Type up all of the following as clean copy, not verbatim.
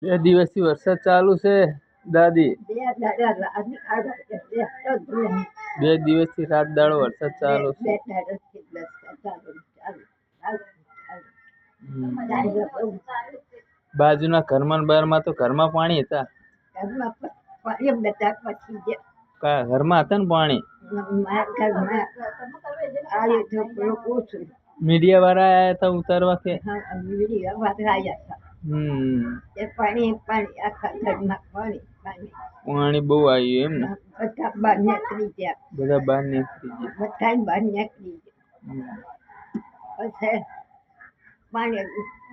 દિવસથી વરસાદ ચાલુ છે દાદી. 2 દિવસથી રાત દાડો વરસાદ ચાલુ છે. બાજુના ઘરમાં ને બારમાં તો ઘરમાં પાણી હતા. ઘરમાં હતા ને પાણી. મીડિયા વાળા આયા હતા ઉતારવા કે? પાણી બહુ આવ્યું એમ ને? બધા બહાર નીકળી ગયા. પાણી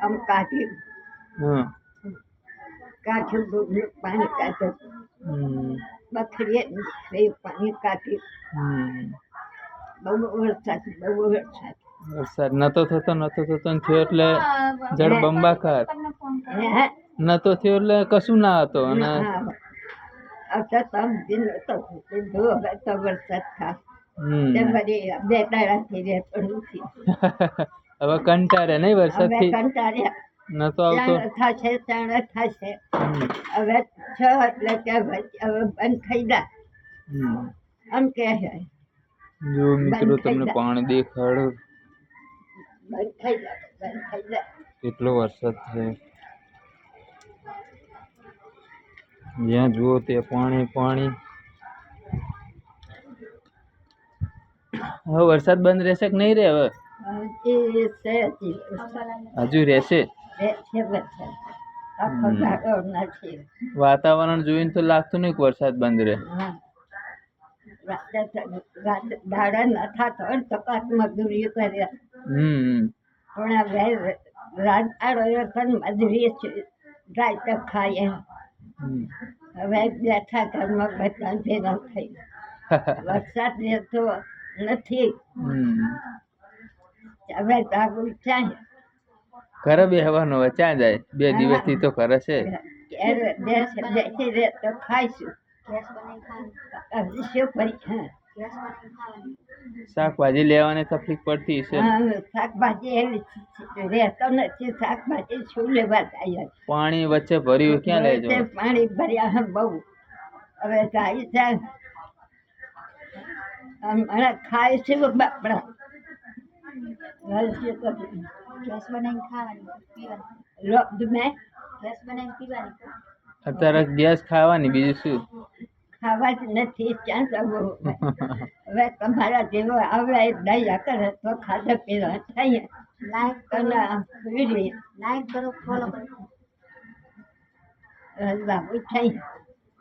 આમ કાઢ્યું. પાણી કાઢ્યું. બકરીએ પાણી કાઢ્યું. બહુ વરસાદ નતો થતો થયો એટલે જળબંબાકાર નતો થયો એટલે કશું ના હતો. અને હવે કંટાળે નહીં વરસાદ થી નતો આવતો. થશે હવે 6 એટલે કે હવે બંધ થઈ જાય એમ કે. જો મિત્રો તમને પાણી દેખાડો. બંધ થઈ જાય. કેટલો વરસાદ છે. જ્યાં જુઓ તે પાણી પાણી. હવે વરસાદ બંધ રહેશે કે નહીં રે? હવે હજુ રહેશે. વાતાવરણ જોઈને તો લાગતું નહીં કે વરસાદ બંધ રહે. દાડા ન થતો તો કાચ મજૂરી કરે. પણ હવે રાત મજૂરી જાય તો ખાય. હવે બેઠા ઘરમાં બધા ભેગા થઈ. વરસાદ રહેતો નથી. હવે જાગું ચાય ઘરે બેસવાનું. હવે ક્યાં જાય? 2 દિવસથી તો ઘરે છે. બેસી રહે તો ખાઈશું. શાકભાજી લેવાની તકલીફ પડતી છે. શાકભાજી રહેતો નથી. શાકભાજી શું લેવા જાય? પાણી વચ્ચે ભર્યું ક્યાં લેજો? પાણી ભર્યા બહુ. હવે જાય જાય ખાય છે બાપડા. અત્યારે ગેસ ખાવાની, બીજું શું? ખાવા જ નથી. ક્યાં જવું? હવે તમારા જેવો આવે દયા કરે તો ખાધા પીવા થાય. લાઈક કરો, ફોલો કરો.